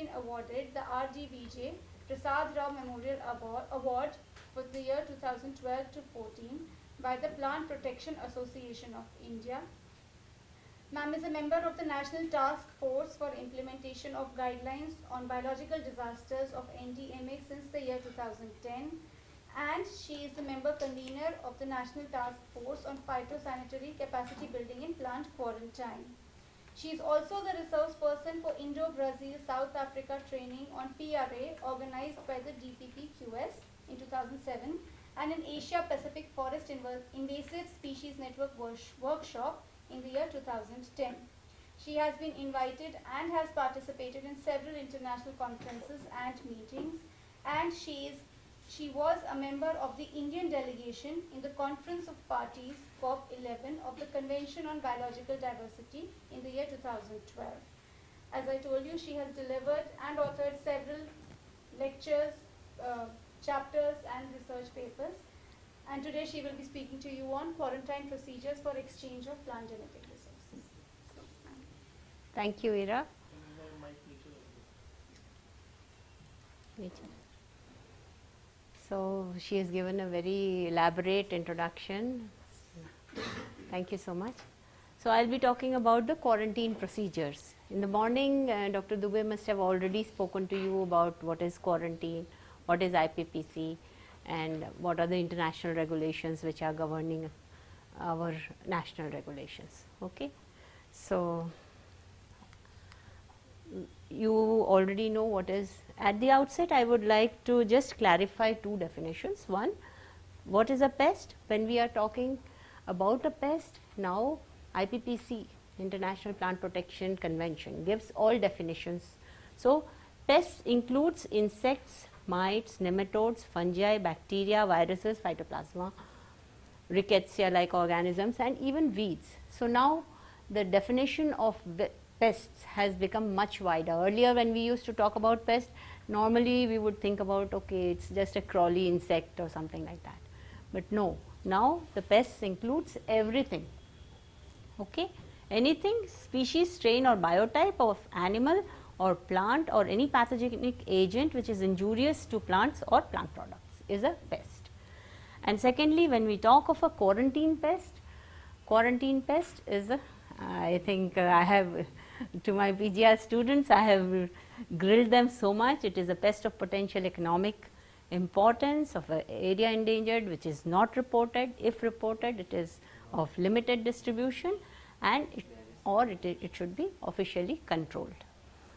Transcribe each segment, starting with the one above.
been awarded the RDVJ Prasad Rao Memorial Award for the year 2012 to 14 by the Plant Protection Association of India. Ma'am is a member of the National Task Force for Implementation of Guidelines on Biological Disasters of NDMA since the year 2010, and she is the member convener of the National Task Force on Phytosanitary Capacity Building in Plant Quarantine. She is also the resource person for Indo-Brazil South Africa training on PRA organized by the DPPQS in 2007 and an Asia Pacific Forest Invasive Species Network workshop in the year 2010. She has been invited and has participated in several international conferences and meetings, and she was a member of the Indian delegation in the Conference of Parties COP11 of the Convention on Biological Diversity in the year 2012. As I told you, she has delivered and authored several lectures, chapters and research papers. And today she will be speaking to you on quarantine procedures for exchange of plant genetic resources. Thank you, Ira. So she has given a very elaborate introduction. Thank you so much. So I'll be talking about the quarantine procedures. In the morning, Dr. Dubey must have already spoken to you about what is quarantine, what is IPPC, and what are the international regulations which are governing our national regulations. Okay, so you already know what is. At the outset, I would like to just clarify two definitions. One, what is a pest? When we are talking about a pest, now IPPC, International Plant Protection Convention, gives all definitions. So pests includes insects, mites, nematodes, fungi, bacteria, viruses, phytoplasma, rickettsia-like organisms, and even weeds. So now the definition of pests has become much wider. Earlier when we used to talk about pests, normally we would think about, okay, it's just a crawly insect or something like that. But no, now the pests includes everything. Okay, anything, species, strain or biotype of animal or plant or any pathogenic agent which is injurious to plants or plant products is a pest. And secondly, when we talk of a quarantine pest is a, I think I have, to my PGR students, I have grilled them so much. It is a pest of potential economic importance, of an area endangered which is not reported. If reported, it is of limited distribution, and it should be officially controlled.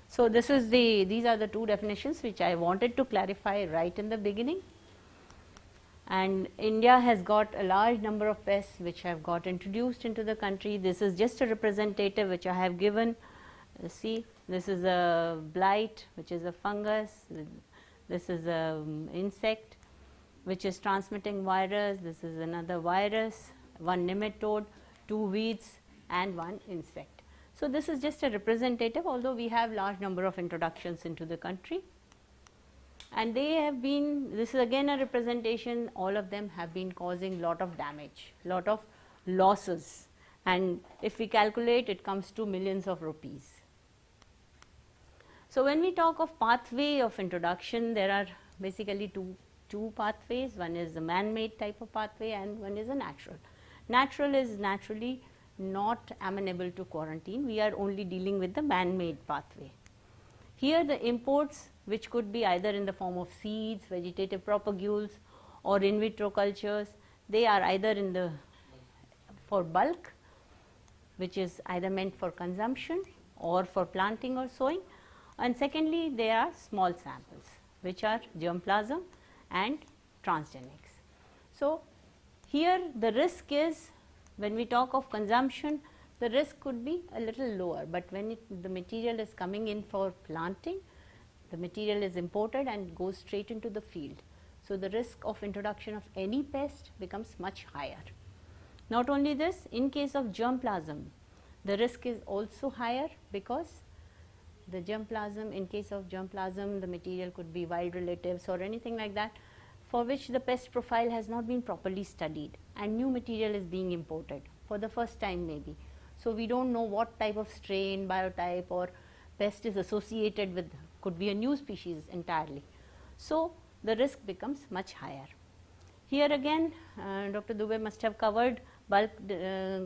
So this is these are the two definitions which I wanted to clarify right in the beginning. And India has got a large number of pests which have got introduced into the country. This is just a representative which I have given. See, this is a blight, which is a fungus. This is a insect which is transmitting virus. This is another virus, one nematode, two weeds and one insect. So this is just a representative, although we have large number of introductions into the country. And they have been, this is again a representation, all of them have been causing lot of damage, lot of losses, and if we calculate, it comes to millions of rupees. So when we talk of pathway of introduction, there are basically two pathways. One is the man-made type of pathway and one is a natural. Natural is naturally not amenable to quarantine. We are only dealing with the man-made pathway. Here the imports, which could be either in the form of seeds, vegetative propagules or in vitro cultures, they are either in the for bulk, which is either meant for consumption or for planting or sowing, and secondly there are small samples which are germplasm and transgenics. So here the risk is, when we talk of consumption, the risk could be a little lower, but when the material is coming in for planting, the material is imported and goes straight into the field. So the risk of introduction of any pest becomes much higher. Not only this, in case of germplasm, the risk is also higher, because the germplasm, in case of germplasm, the material could be wild relatives or anything like that, for which the pest profile has not been properly studied, and new material is being imported for the first time maybe. So we don't know what type of strain, biotype or pest is associated with, could be a new species entirely. So the risk becomes much higher. Here again, Dr. Dubey must have covered bulk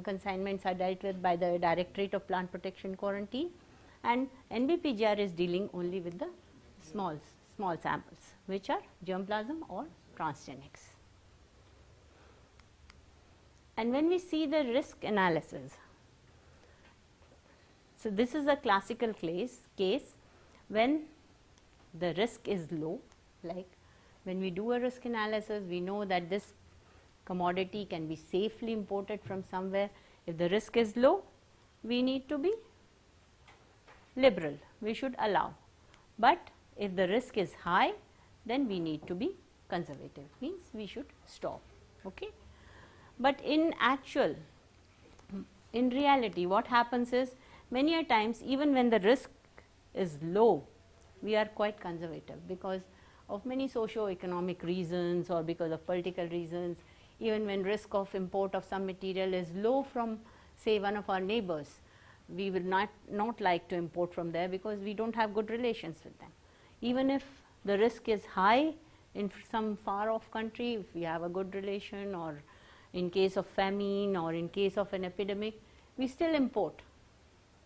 consignments are dealt with by the Directorate of Plant Protection Quarantine, and NBPGR is dealing only with the small samples, which are germplasm or transgenics. And when we see the risk analysis, so this is a classical case when the risk is low, like when we do a risk analysis, we know that this commodity can be safely imported from somewhere. If the risk is low, we need to be liberal, we should allow. But if the risk is high, then we need to be conservative, means we should stop. Okay? But in reality, what happens is, many a times even when the risk is low, we are quite conservative because of many socio-economic reasons or because of political reasons. Even when risk of import of some material is low from, say, one of our neighbors, we will not like to import from there because we don't have good relations with them. Even if the risk is high in some far off country, if we have a good relation, or in case of famine or in case of an epidemic, we still import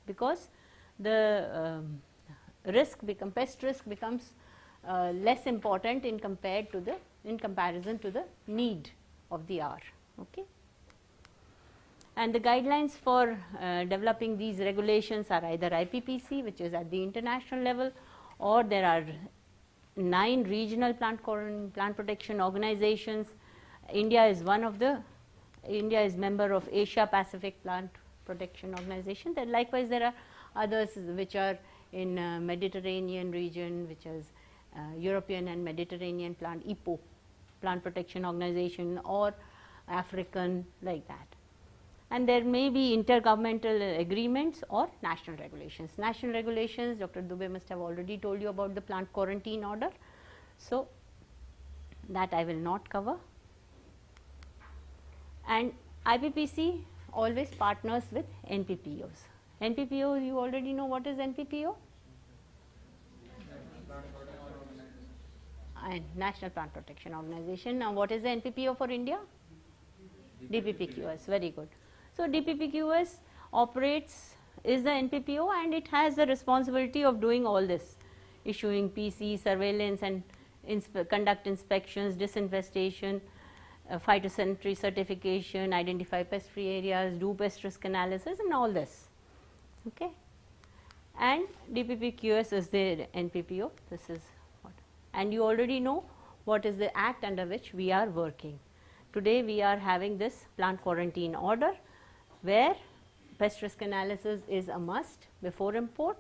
because the pest risk becomes less important in comparison to the need of the hour. Okay? And the guidelines for developing these regulations are either IPPC, which is at the international level, or there are 9 regional plant protection organizations. India is member of Asia Pacific Plant Protection Organization. Then likewise there are others which are in Mediterranean region, which is European and Mediterranean EPO, Plant Protection Organization, or African, like that. And there may be intergovernmental agreements or national regulations. National regulations, Dr. Dubey must have already told you about the plant quarantine order. So that I will not cover. And IPPC always partners with NPPOs. NPPO, you already know what is NPPO? And National Plant Protection Organization. Now what is the NPPO for India? DPPQS, very good. So DPPQS is the NPPO, and it has the responsibility of doing all this, issuing PC, surveillance, and conduct inspections, disinfestation, phytosanitary certification, identify pest-free areas, do pest risk analysis, and all this. Okay? And DPPQS is the NPPO. This is what, and you already know what is the act under which we are working. Today we are having this plant quarantine order, where pest risk analysis is a must before import,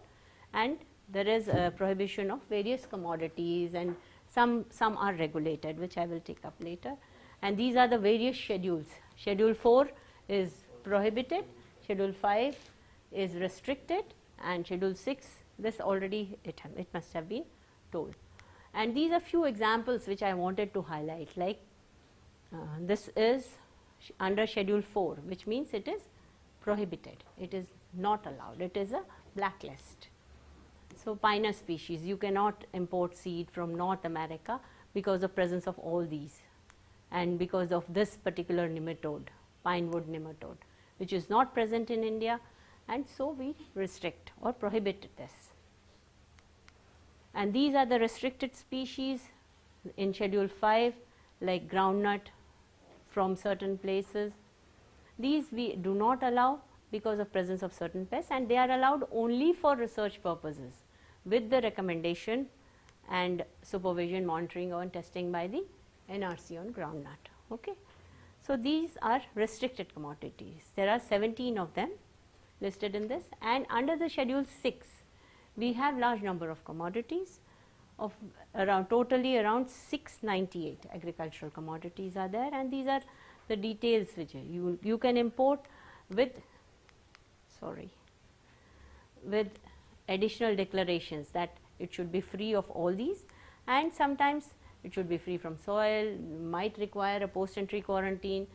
and there is a prohibition of various commodities, and some are regulated, which I will take up later. And these are the various schedules. Schedule 4 is prohibited, Schedule 5 is restricted, and Schedule 6, this already it must have been told. And these are few examples which I wanted to highlight, like this is under Schedule 4, which means it is prohibited, it is not allowed, it is a blacklist. So Pinus species, you cannot import seed from North America because of presence of all these, and because of this particular nematode, pinewood nematode, which is not present in India, and so we restrict or prohibit this. And these are the restricted species in Schedule 5, like groundnut from certain places. These we do not allow because of presence of certain pests, and they are allowed only for research purposes with the recommendation and supervision, monitoring, and testing by the NRC on groundnut. Okay. So these are restricted commodities. There are 17 of them listed in this, and under the Schedule 6 we have large number of commodities, of totally around 698 agricultural commodities are there, and these are the details which you can import with additional declarations that it should be free of all these, and sometimes it should be free from soil, might require a post-entry quarantine,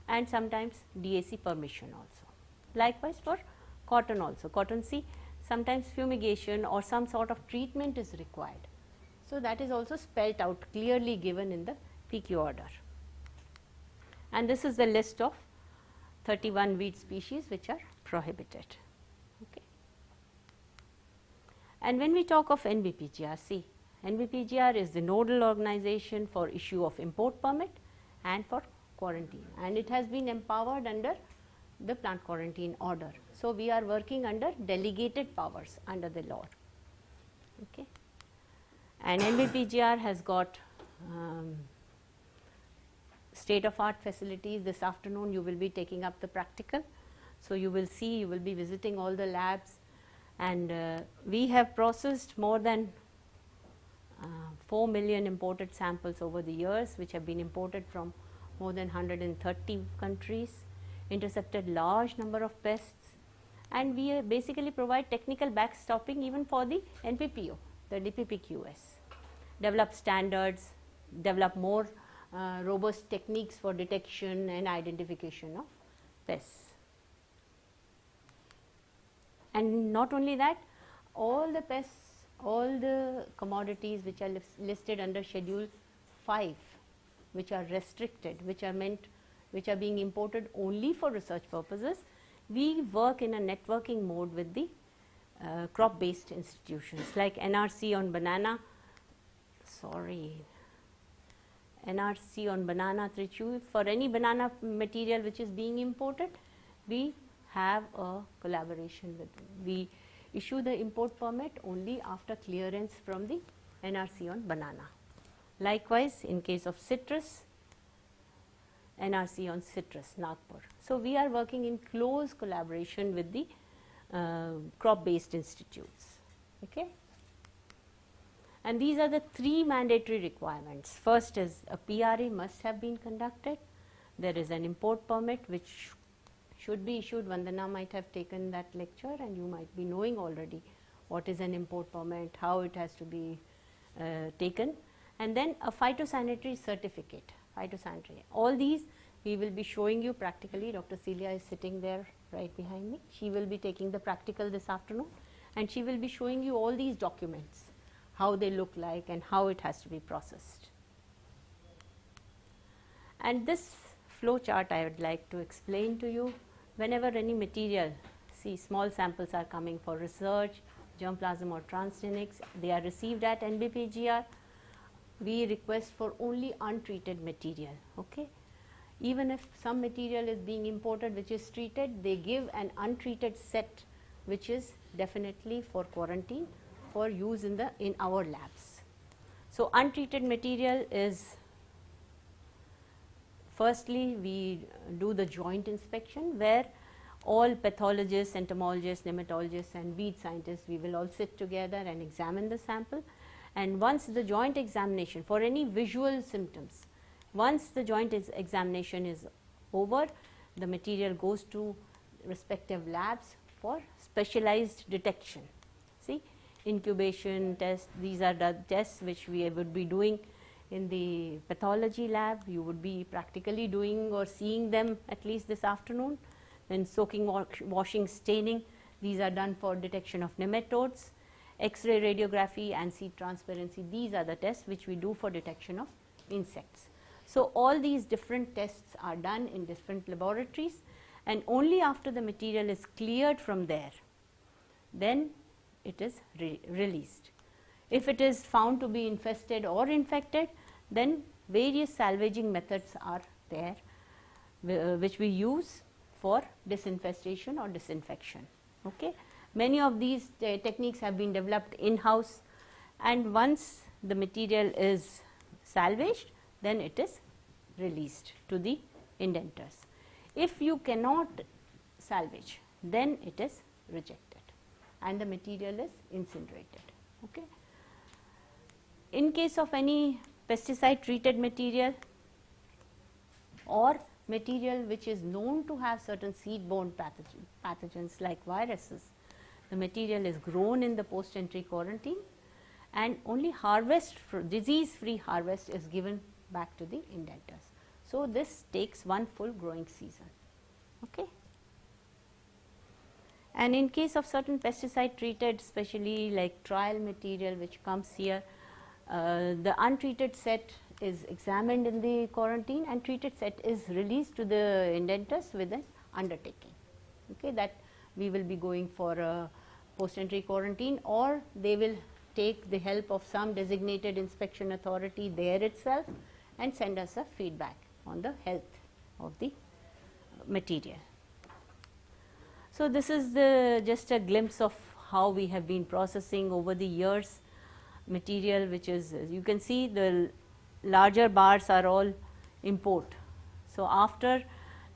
and sometimes DAC permission also. Likewise for cotton also. Cottonseed, sometimes fumigation or some sort of treatment is required. So, that is also spelt out clearly given in the PQ order. And this is the list of 31 weed species which are prohibited. Okay. And when we talk of NBPGR, see, NBPGR is the nodal organization for issue of import permit and for quarantine, and it has been empowered under the plant quarantine order. So, we are working under delegated powers under the law. Okay. And NBPGR has got state of art facilities. This afternoon you will be taking up the practical. So, you will see, you will be visiting all the labs, and we have processed more than 4 million imported samples over the years, which have been imported from more than 130 countries, intercepted large number of pests, and we basically provide technical backstopping even for the NPPO, the DPPQS, develop standards, develop more robust techniques for detection and identification of pests. And not only that, all the pests, all the commodities which are listed under Schedule 5, which are restricted, which are being imported only for research purposes, we work in a networking mode with the crop based institutions like NRC on banana, NRC on banana Trichu. For any banana material which is being imported, we have a collaboration with them. We issue the import permit only after clearance from the NRC on banana. Likewise, in case of citrus, NRC on citrus, Nagpur. So, we are working in close collaboration with the crop based institutes. Okay. And these are the 3 mandatory requirements. First is a PRA must have been conducted. There is an import permit which should be issued. Vandana might have taken that lecture, and you might be knowing already what is an import permit, how it has to be taken, and then a phytosanitary certificate, phytosanitary. All these we will be showing you practically. Dr. Celia is sitting there right behind me. She will be taking the practical this afternoon, and she will be showing you all these documents, how they look like and how it has to be processed. And this flow chart I would like to explain to you. Whenever any material, see, small samples are coming for research, germplasm or transgenics, they are received at NBPGR. We request for only untreated material. Okay. Even if some material is being imported which is treated, they give an untreated set which is definitely for quarantine for use in our labs. So, untreated material is, firstly we do the joint inspection where all pathologists, entomologists, nematologists and weed scientists, we will all sit together and examine the sample. And once the joint examination for any visual symptoms, once the joint examination is over, the material goes to respective labs for specialized detection. See, incubation test, these are the tests which we would be doing in the pathology lab. You would be practically doing or seeing them at least this afternoon. Then soaking, washing, staining, these are done for detection of nematodes. X-ray radiography and seed transparency, these are the tests which we do for detection of insects. So, all these different tests are done in different laboratories, and only after the material is cleared from there, then it is released. If it is found to be infested or infected, then various salvaging methods are there which we use for disinfestation or disinfection. Okay. Many of these techniques have been developed in-house, and once the material is salvaged, then it is released to the indenters. If you cannot salvage, then it is rejected and the material is incinerated. Okay. In case of any pesticide treated material or material which is known to have certain seed-borne pathogens like viruses, the material is grown in the post-entry quarantine, and only disease-free harvest is given back to the indenters. So, this takes one full growing season. Okay. And in case of certain pesticide treated, especially like trial material which comes here, the untreated set is examined in the quarantine and treated set is released to the indenters with an undertaking. Okay, that we will be going for a post-entry quarantine, or they will take the help of some designated inspection authority there itself and send us a feedback on the health of the material. So this is just a glimpse of how we have been processing over the years material, which is, you can see the larger bars are all import. So after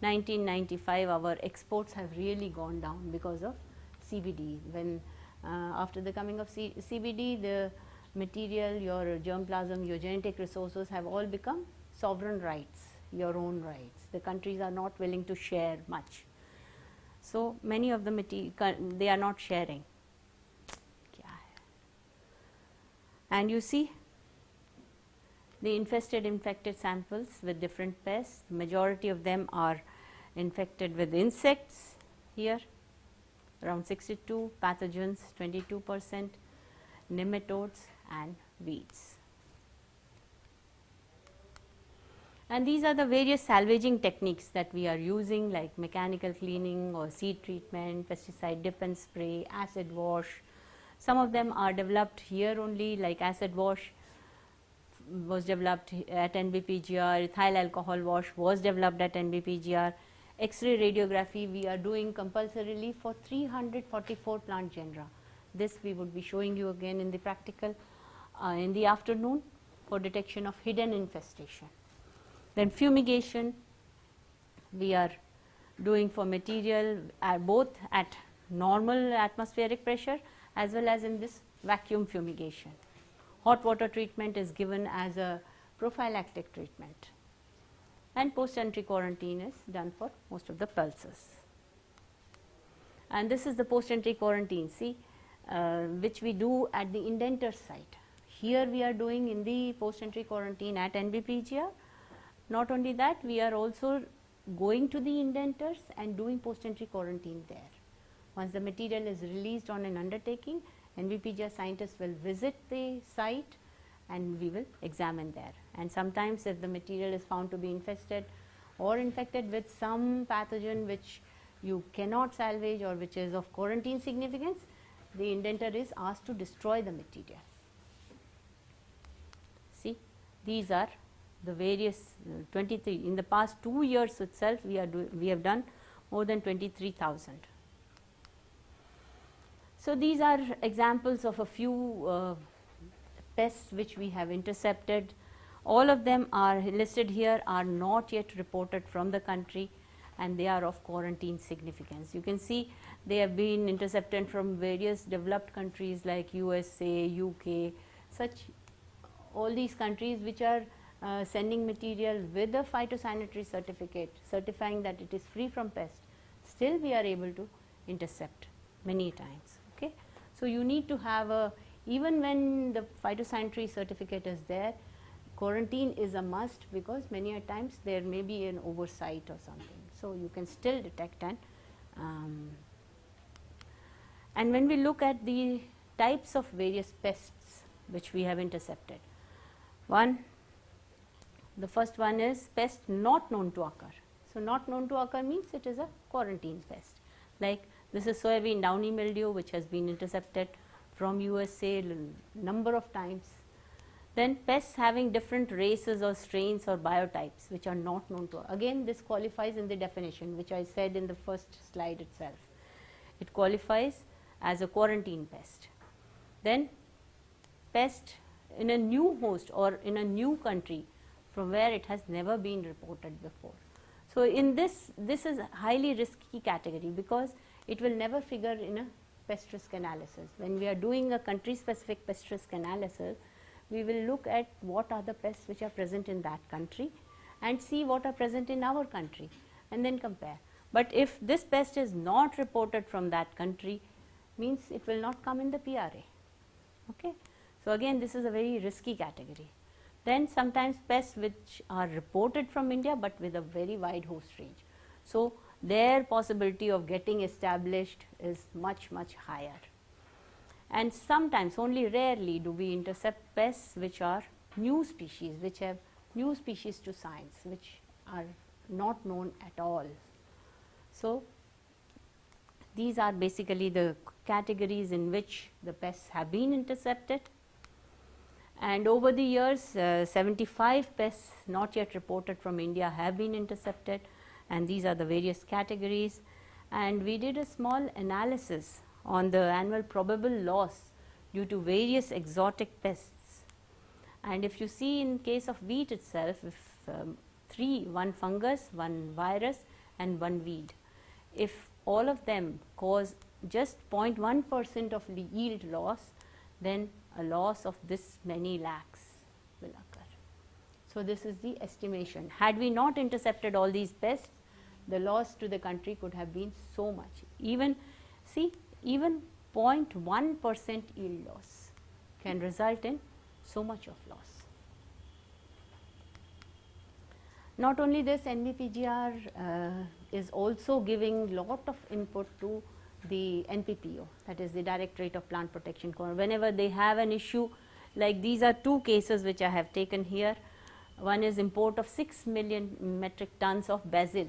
1995 our exports have really gone down because of CBD. When after the coming of CBD, the material, your germplasm, your genetic resources have all become sovereign rights, your own rights. The countries are not willing to share much. So many of the material they are not sharing. And you see the infected samples with different pests. Majority of them are infected with insects here, around 62, pathogens 22%, nematodes and weeds. And these are the various salvaging techniques that we are using, like mechanical cleaning or seed treatment, pesticide dip and spray, acid wash. Some of them are developed here only, like acid wash was developed at NBPGR, ethyl alcohol wash was developed at NBPGR. X-ray radiography we are doing compulsorily for 344 plant genera. This we would be showing you again in the practical in the afternoon for detection of hidden infestation. Then fumigation we are doing for material both at normal atmospheric pressure as well as in this vacuum fumigation. Hot water treatment is given as a prophylactic treatment, and post-entry quarantine is done for most of the pulses. And this is the post-entry quarantine, see, which we do at the indenter site. Here we are doing in the post-entry quarantine at NBPGR. Not only that, we are also going to the indenters and doing post-entry quarantine there. Once the material is released on an undertaking, NBPGR scientists will visit the site and we will examine there. And sometimes if the material is found to be infested or infected with some pathogen which you cannot salvage or which is of quarantine significance, the indenter is asked to destroy the material. See, these are the various 23. In the past 2 years itself, we have done more than 23,000. So these are examples of a few pests which we have intercepted. All of them are listed here, are not yet reported from the country, and they are of quarantine significance. You can see they have been intercepted from various developed countries like USA, UK, such all these countries which are sending material with a phytosanitary certificate certifying that it is free from pest. Still we are able to intercept many times. Okay. So you need to have even when the phytosanitary certificate is there, quarantine is a must, because many a times there may be an oversight or something. So you can still detect and when we look at the types of various pests which we have intercepted, the first one is pest not known to occur. So not known to occur means it is a quarantine pest. Like this is soybean downy mildew, which has been intercepted from USA number of times. Then pests having different races or strains or biotypes which are not known to. Again, this qualifies in the definition which I said in the first slide itself. It qualifies as a quarantine pest. Then pest in a new host or in a new country from where it has never been reported before. So in this is a highly risky category because it will never figure in a pest risk analysis. When we are doing a country specific pest risk analysis, we will look at what are the pests which are present in that country and see what are present in our country and then compare. But if this pest is not reported from that country, means it will not come in the PRA. Okay. So again, this is a very risky category. Then sometimes pests which are reported from India but with a very wide host range. So their possibility of getting established is much, much higher. And sometimes, only rarely, do we intercept pests which are new species, which have new species to science, which are not known at all. So, these are basically the categories in which the pests have been intercepted. And over the years, 75 pests not yet reported from India have been intercepted, and these are the various categories. And we did a small analysis on the annual probable loss due to various exotic pests. And if you see, in case of wheat itself, if one fungus, one virus and one weed, if all of them cause just 0.1% of yield loss, then a loss of this many lakhs will occur. So, this is the estimation. Had we not intercepted all these pests, the loss to the country could have been so much. Even 0.1% yield loss can result in so much of loss. Not only this, NBPGR is also giving lot of input to the NPPO, that is the Directorate of Plant Protection. Whenever they have an issue, like these are two cases which I have taken here. One is import of 6 million metric tons of basil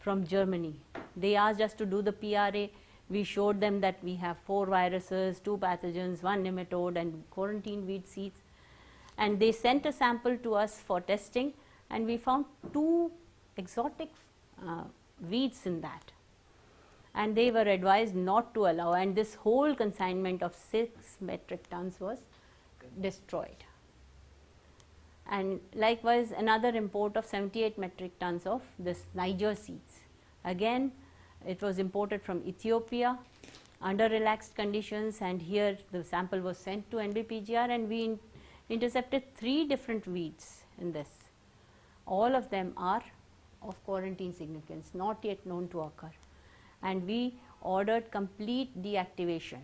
from Germany. They asked us to do the PRA. We showed them that we have 4 viruses, 2 pathogens, 1 nematode and quarantine weed seeds. And they sent a sample to us for testing, and we found 2 exotic weeds in that. And they were advised not to allow, and this whole consignment of 6 metric tons was destroyed. And likewise, another import of 78 metric tons of this Niger seeds. Again, it was imported from Ethiopia under relaxed conditions, and here the sample was sent to NBPGR, and we intercepted 3 different weeds in this. All of them are of quarantine significance, not yet known to occur. And we ordered complete deactivation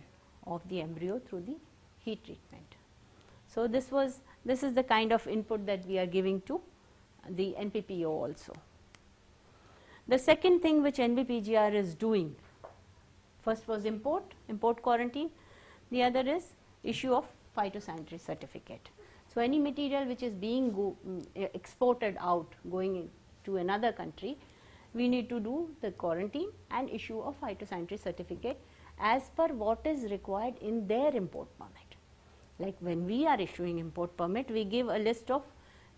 of the embryo through the heat treatment. So, this is the kind of input that we are giving to the NPPO also. The second thing which NBPGR is doing, first was import quarantine, the other is issue of phytosanitary certificate. So, any material which is being exported out, going to another country, we need to do the quarantine and issue a phytosanitary certificate as per what is required in their import permit. Like when we are issuing import permit, we give a list of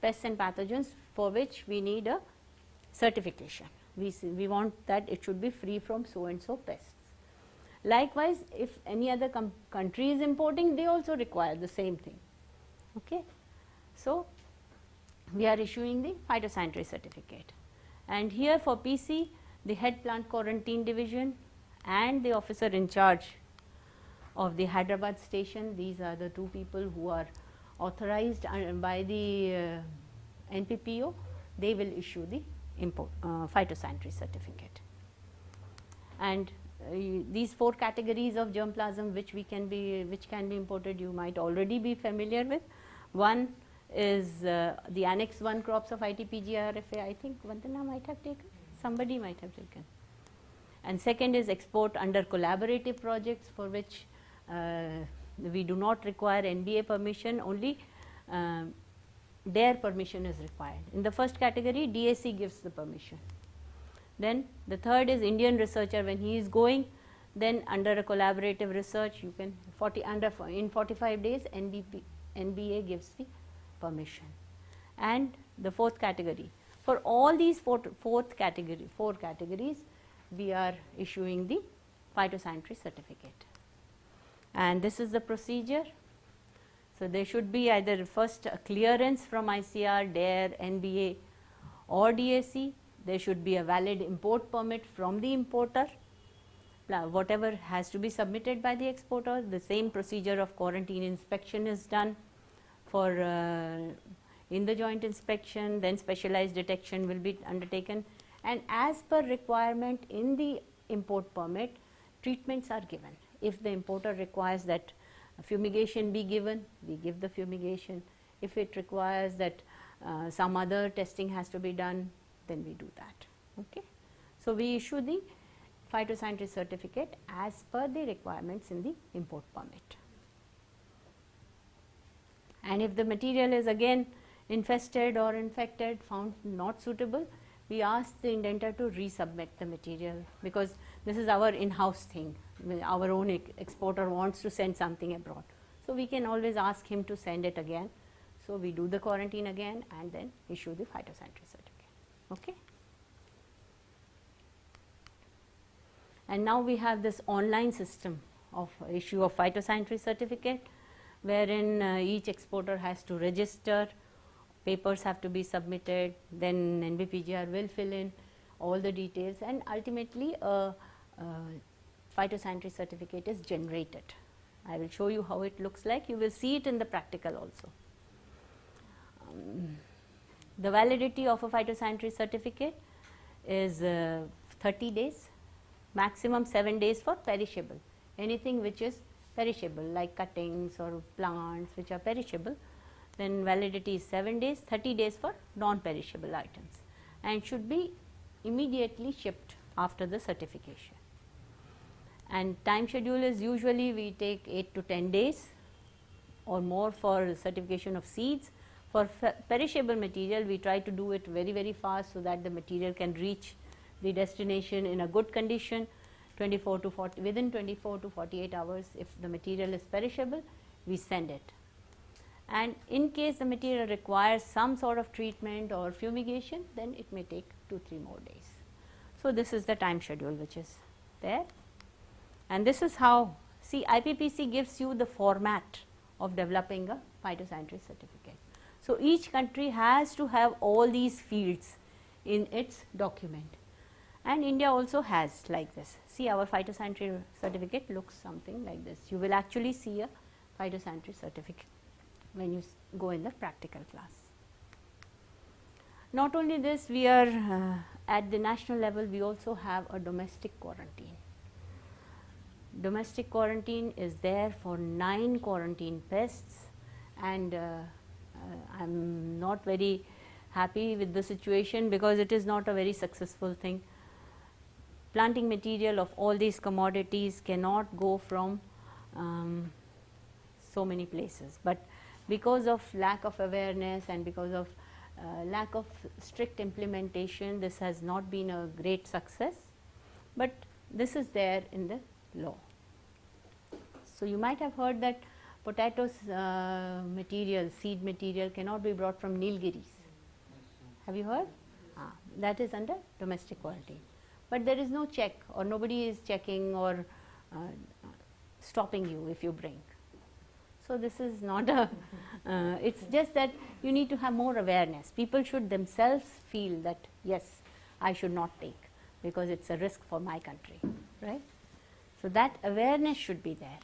pests and pathogens for which we need a certification. We want that it should be free from so and so pests. Likewise, if any other country is importing, they also require the same thing. Okay. So, we are issuing the phytosanitary certificate. And here for PC, the head plant quarantine division and the officer in charge of the Hyderabad station, these are the 2 people who are authorized by the NPPO, they will issue the phytosanitary certificate. And these 4 categories of germplasm which can be imported, you might already be familiar with. One is the Annex 1 crops of ITPGRFA, I think Vandana might have taken, somebody might have taken. And second is export under collaborative projects, for which we do not require NBA permission, only their permission is required. In the first category, DAC gives the permission. Then the third is Indian researcher, when he is going, then under a collaborative research, you can in 45 days NBA gives the permission. And the 4th category, for all these 4 categories, we are issuing the phytosanitary certificate. And this is the procedure. So, there should be either first a clearance from ICR, DARE, NBA or DAC. There should be a valid import permit from the importer. Whatever has to be submitted by the exporter, the same procedure of quarantine inspection is done for in the joint inspection, then specialized detection will be undertaken, and as per requirement in the import permit, treatments are given. If the importer requires that fumigation be given, we give the fumigation. If it requires that some other testing has to be done, then we do that. Okay. So we issue the phytosanitary certificate as per the requirements in the import permit. And if the material is again infested or infected, found not suitable, we ask the indentor to resubmit the material, because this is our in-house thing. Our own exporter wants to send something abroad, so we can always ask him to send it again. So we do the quarantine again and then issue the phytosanitary certificate. Okay. And now we have this online system of issue of phytosanitary certificate, wherein each exporter has to register, papers have to be submitted, then NBPGR will fill in all the details, and ultimately a phytosanitary certificate is generated. I will show you how it looks like. You will see it in the practical also. The validity of a phytosanitary certificate is 30 days, maximum 7 days for perishable. Anything which is perishable, like cuttings or plants which are perishable, then validity is 7 days, 30 days for non-perishable items, and should be immediately shipped after the certification. And time schedule is usually we take 8 to 10 days or more for certification of seeds. For perishable material, we try to do it very, very fast so that the material can reach the destination in a good condition. 24 to 40, within 24 to 48 hours, if the material is perishable, we send it. And in case the material requires some sort of treatment or fumigation, then it may take 2-3 more days. So this is the time schedule which is there. And this is how, see, IPPC gives you the format of developing a phytosanitary certificate. So each country has to have all these fields in its document, and India also has like this. See, our phytosanitary certificate looks something like this. You will actually see a phytosanitary certificate when you go in the practical class. Not only this, we are at the national level, we also have a domestic quarantine. Domestic quarantine is there for 9 quarantine pests, and I am not very happy with the situation because it is not a very successful thing. Planting material of all these commodities cannot go from so many places, but because of lack of awareness and because of lack of strict implementation, this has not been a great success, but this is there in the law. So you might have heard that potatoes material, seed material cannot be brought from Nilgiris. Have you heard? That is under domestic quarantine. But there is no check, or nobody is checking or stopping you if you bring. So this is not a, it's just that you need to have more awareness. People should themselves feel that, yes, I should not take because it's a risk for my country, right? So that awareness should be there.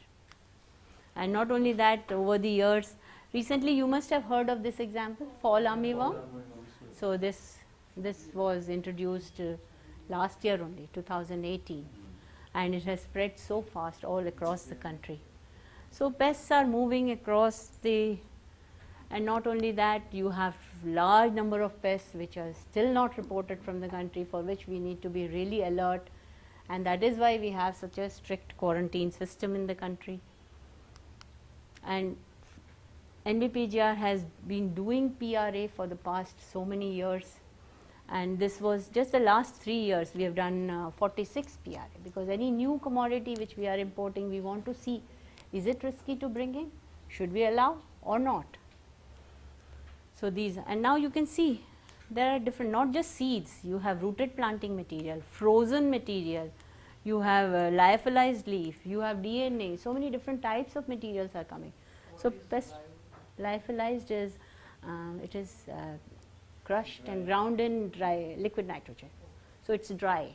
And not only that, over the years, recently you must have heard of this example, fall armyworm. So this was introduced last year only, 2018, and it has spread so fast all across the country. So pests are moving across the, and not only that, you have large number of pests which are still not reported from the country, for which we need to be really alert, and that is why we have such a strict quarantine system in the country. And NBPGR has been doing PRA for the past so many years, and this was just the last 3 years we have done 46 PRA, because any new commodity which we are importing, we want to see, is it risky to bring in, should we allow or not. So these, and now you can see there are different, not just seeds, you have rooted planting material, frozen material, you have lyophilized leaf, you have DNA, so many different types of materials are coming. So pest lyophilized is, it is crushed and ground in dry liquid nitrogen, so it's dry.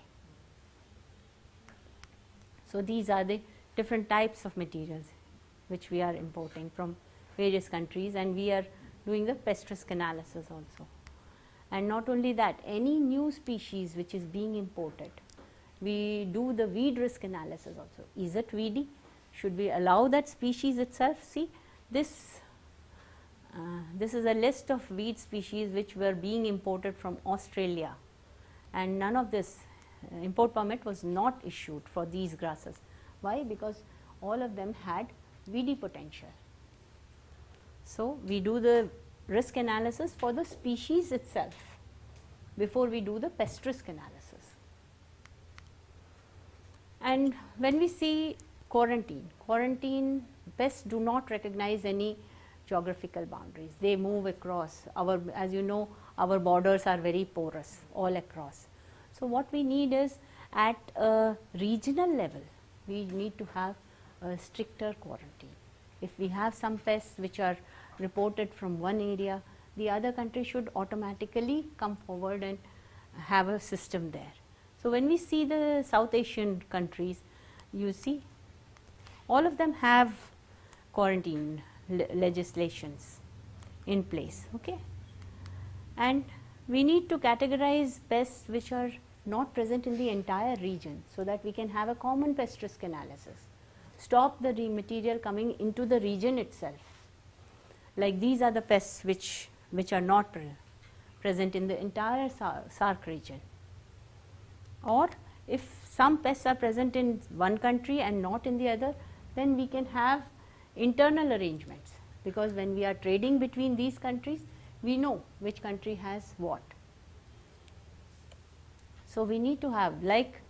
So these are the different types of materials which we are importing from various countries, and we are doing the pest risk analysis also. And not only that, any new species which is being imported, we do the weed risk analysis also. Is it weedy? Should we allow that species itself? See, this is a list of weed species which were being imported from Australia, and none of this import permit was not issued for these grasses. Why? Because all of them had VD potential. So, we do the risk analysis for the species itself before we do the pest risk analysis. And when we see quarantine, pests do not recognize any geographical boundaries. They move across. As you know, our borders are very porous all across. So, what we need is at a regional level, we need to have a stricter quarantine. If we have some pests which are reported from one area, the other country should automatically come forward and have a system there. So, when we see the South Asian countries, you see all of them have quarantine legislations in place, okay? And we need to categorize pests which are not present in the entire region, so that we can have a common pest risk analysis. Stop the material coming into the region itself. Like these are the pests which are not present in the entire SAARC region. Or if some pests are present in one country and not in the other, then we can have internal arrangements, because when we are trading between these countries, we know which country has what. So, we need to have, like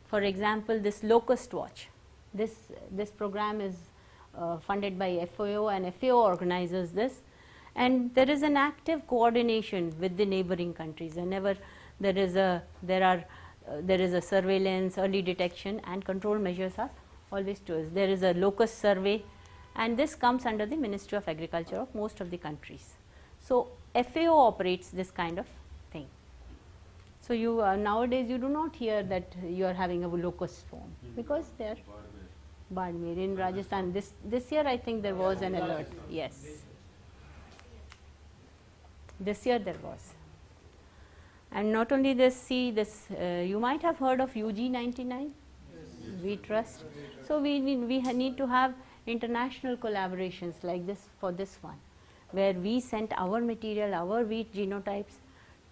for example, this locust watch. This program is funded by FAO, and FAO organizes this, and there is an active coordination with the neighboring countries. Whenever there is a surveillance, early detection and control measures are always to us. There is a locust survey, and this comes under the Ministry of Agriculture of most of the countries. So, FAO operates this kind of thing. So, you nowadays you do not hear that you are having a locust swarm, because they are Badmer in Rajasthan. This year I think there was an alert. Yes, this year there was. And not only this, see this, you might have heard of UG99, wheat rust. So, we need to have international collaborations like this for this one, where we sent our material, our wheat genotypes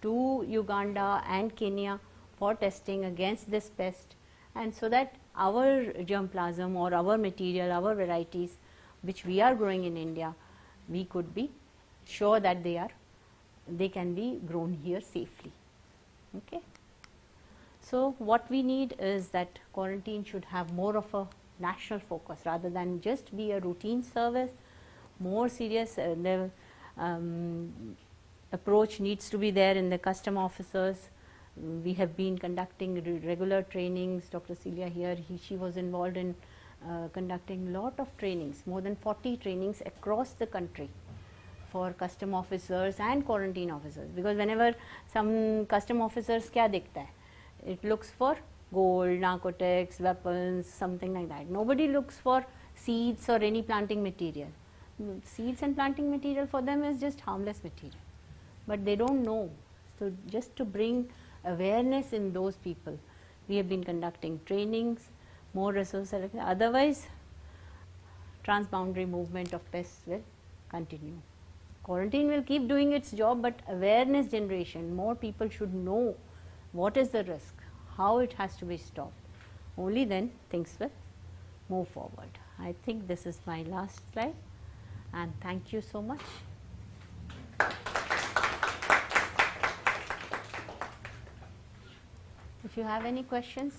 to Uganda and Kenya for testing against this pest, and so that our germplasm or our material, our varieties which we are growing in India, we could be sure that they can be grown here safely. Okay. So, what we need is that quarantine should have more of a national focus rather than just be a routine service. More serious approach needs to be there in the custom officers. We have been conducting regular trainings. Dr. Celia here, she was involved in conducting lot of trainings, more than 40 trainings across the country for custom officers and quarantine officers, because whenever some custom officers kya dikhta hai, it looks for gold, narcotics, weapons, something like that. Nobody looks for seeds or any planting material. Seeds and planting material for them is just harmless material, but they don't know. So, just to bring awareness in those people, we have been conducting trainings, more resource selection. Otherwise, transboundary movement of pests will continue. Quarantine will keep doing its job, but awareness generation, more people should know what is the risk, how it has to be stopped. Only then things will move forward. I think this is my last slide, and thank you so much. If you have any questions.